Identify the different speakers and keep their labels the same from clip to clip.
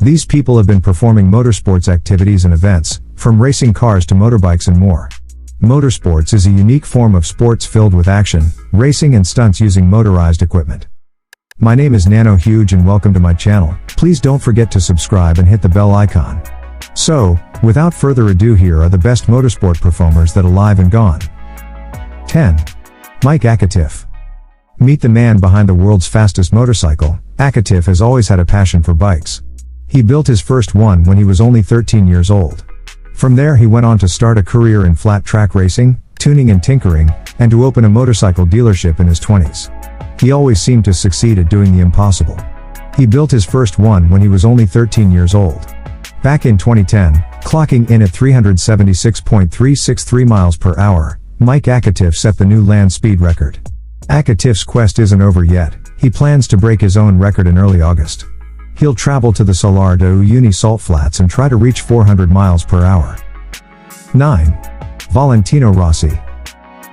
Speaker 1: These people have been performing motorsports activities and events, from racing cars to motorbikes and more. Motorsports is a unique form of sports filled with action, racing and stunts using motorized equipment. My name is Nano Huge and welcome to my channel. Please don't forget to subscribe and hit the bell icon. So, without further ado, here are the best motorsport performers that alive and gone. 10. Mike Akatiff. Meet the man behind the world's fastest motorcycle. Akatiff has always had a passion for bikes. He built his first one when he was only 13 years old. From there he went on to start a career in flat track racing, tuning and tinkering, and to open a motorcycle dealership in his 20s. He always seemed to succeed at doing the impossible. He built his first one when he was only 13 years old. Back in 2010, clocking in at 376.363 miles per hour, Mike Akatiff set the new land speed record. Akatiff's quest isn't over yet. He plans to break his own record in early August. He'll travel to the Salar de Uyuni salt flats and try to reach 400 miles per hour. 9. Valentino Rossi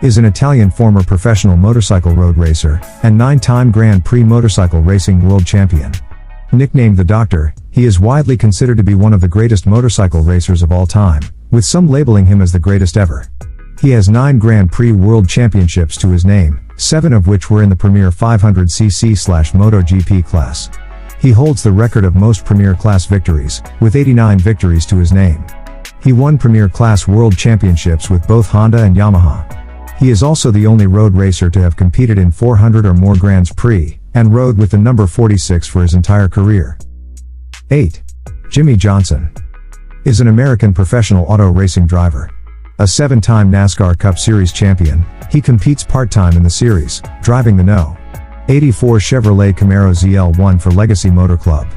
Speaker 1: is an Italian former professional motorcycle road racer, and 9-time Grand Prix motorcycle racing world champion. Nicknamed the Doctor, he is widely considered to be one of the greatest motorcycle racers of all time, with some labeling him as the greatest ever. He has 9 Grand Prix world championships to his name, 7 of which were in the Premier 500cc/MotoGP class. He holds the record of most Premier Class victories, with 89 victories to his name. He won Premier Class World Championships with both Honda and Yamaha. He is also the only road racer to have competed in 400 or more Grands Prix, and rode with the number 46 for his entire career. 8. Jimmie Johnson is an American professional auto racing driver. A 7-time NASCAR Cup Series champion, he competes part-time in the series, driving the No. 84 Chevrolet Camaro ZL1 for Legacy Motor Club.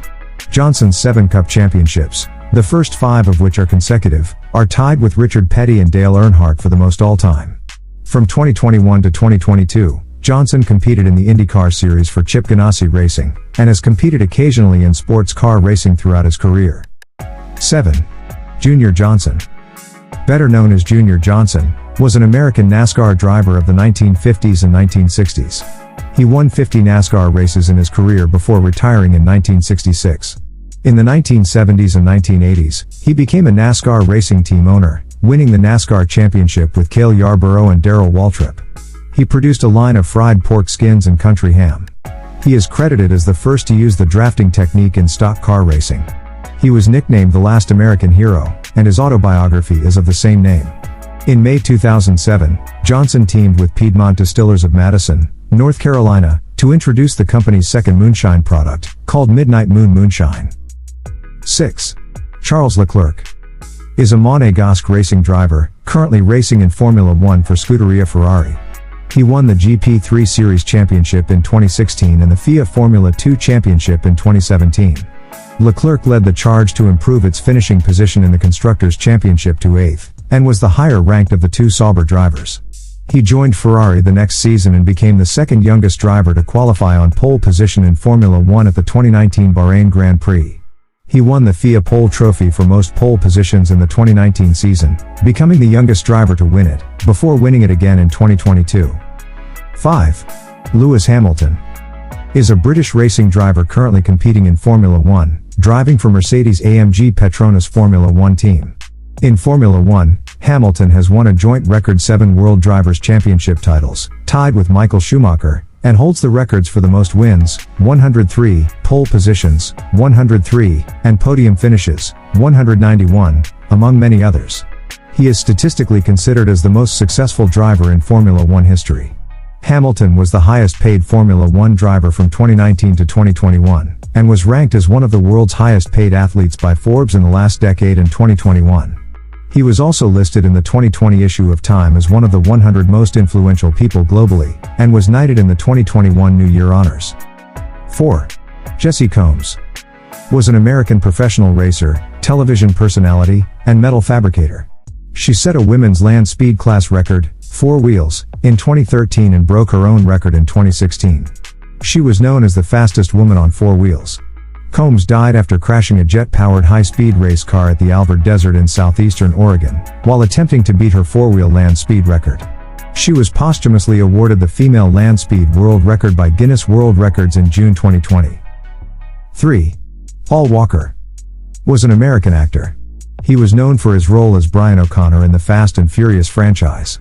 Speaker 1: Johnson's 7 Cup championships, the first 5 of which are consecutive, are tied with Richard Petty and Dale Earnhardt for the most all-time. From 2021 to 2022, Johnson competed in the IndyCar Series for Chip Ganassi Racing, and has competed occasionally in sports car racing throughout his career. 7. Junior Johnson. Better known as Junior Johnson, was an American NASCAR driver of the 1950s and 1960s. He won 50 NASCAR races in his career before retiring in 1966. In the 1970s and 1980s, he became a NASCAR racing team owner, winning the NASCAR championship with Cale Yarborough and Darrell Waltrip. He produced a line of fried pork skins and country ham. He is credited as the first to use the drafting technique in stock car racing. He was nicknamed the Last American Hero, and his autobiography is of the same name. In May 2007, Johnson teamed with Piedmont Distillers of Madison, North Carolina, to introduce the company's second moonshine product, called Midnight Moon Moonshine. 6. Charles Leclerc is a Monégasque racing driver, currently racing in Formula 1 for Scuderia Ferrari. He won the GP3 Series Championship in 2016 and the FIA Formula 2 Championship in 2017. Leclerc led the charge to improve its finishing position in the Constructors' Championship to 8th, and was the higher ranked of the 2 Sauber drivers. He joined Ferrari the next season and became the second youngest driver to qualify on pole position in Formula 1 at the 2019 Bahrain Grand Prix. He won the FIA Pole Trophy for most pole positions in the 2019 season, becoming the youngest driver to win it, before winning it again in 2022. 5. Lewis Hamilton is a British racing driver currently competing in Formula 1, driving for Mercedes-AMG Petronas Formula 1 team. In Formula 1, Hamilton has won a joint record 7 World Drivers' Championship titles, tied with Michael Schumacher, and holds the records for the most wins, 103, pole positions, 103, and podium finishes, 191, among many others. He is statistically considered as the most successful driver in Formula 1 history. Hamilton was the highest paid Formula 1 driver from 2019 to 2021, and was ranked as one of the world's highest paid athletes by Forbes in the last decade in 2021. He was also listed in the 2020 issue of Time as one of the 100 most influential people globally, and was knighted in the 2021 New Year honors. 4. Jessi Combs was an American professional racer, television personality, and metal fabricator. She set a women's land speed class record, 4 wheels, in 2013 and broke her own record in 2016. She was known as the fastest woman on 4 wheels. Combs died after crashing a jet-powered high-speed race car at the Alvord Desert in southeastern Oregon, while attempting to beat her 4-wheel land speed record. She was posthumously awarded the female land speed world record by Guinness World Records in June 2020. 3. Paul Walker was an American actor. He was known for his role as Brian O'Connor in the Fast and Furious franchise.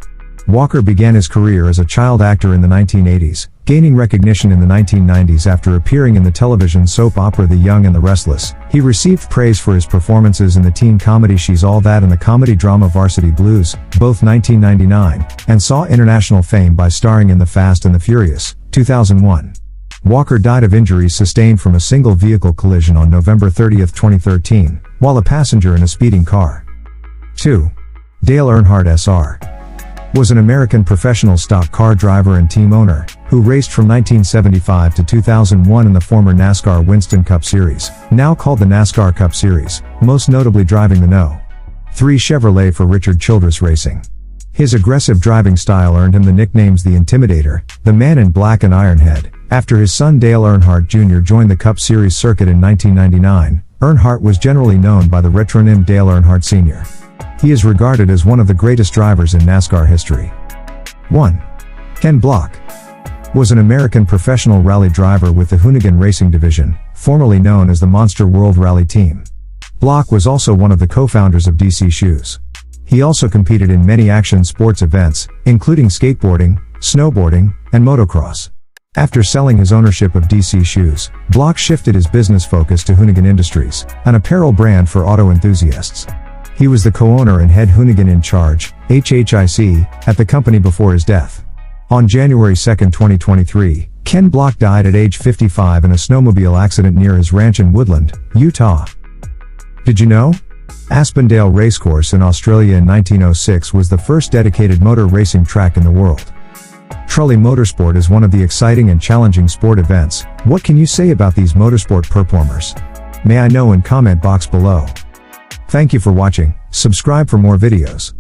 Speaker 1: Walker began his career as a child actor in the 1980s, gaining recognition in the 1990s after appearing in the television soap opera The Young and the Restless. He received praise for his performances in the teen comedy She's All That and the comedy drama Varsity Blues, both 1999, and saw international fame by starring in The Fast and the Furious, 2001. Walker died of injuries sustained from a single vehicle collision on November 30, 2013, while a passenger in a speeding car. 2. Dale Earnhardt Sr. was an American professional stock car driver and team owner, who raced from 1975 to 2001 in the former NASCAR Winston Cup Series, now called the NASCAR Cup Series, most notably driving the No. 3 Chevrolet for Richard Childress Racing. His aggressive driving style earned him the nicknames The Intimidator, The Man in Black and Ironhead. After his son Dale Earnhardt Jr. joined the Cup Series circuit in 1999, Earnhardt was generally known by the retronym Dale Earnhardt Sr. He is regarded as one of the greatest drivers in NASCAR history. 1. Ken Block was an American professional rally driver with the Hoonigan Racing Division, formerly known as the Monster World Rally Team. Block was also one of the co-founders of DC Shoes. He also competed in many action sports events, including skateboarding, snowboarding, and motocross. After selling his ownership of DC Shoes, Block shifted his business focus to Hoonigan Industries, an apparel brand for auto enthusiasts. He was the co-owner and head Hoonigan in charge, HHIC, at the company before his death. On January 2, 2023, Ken Block died at age 55 in a snowmobile accident near his ranch in Woodland, Utah. Did you know? Aspendale Racecourse in Australia in 1906 was the first dedicated motor racing track in the world. Trulli Motorsport is one of the exciting and challenging sport events. What can you say about these Motorsport Performers? May I know in comment box below. Thank you for watching. Subscribe for more videos.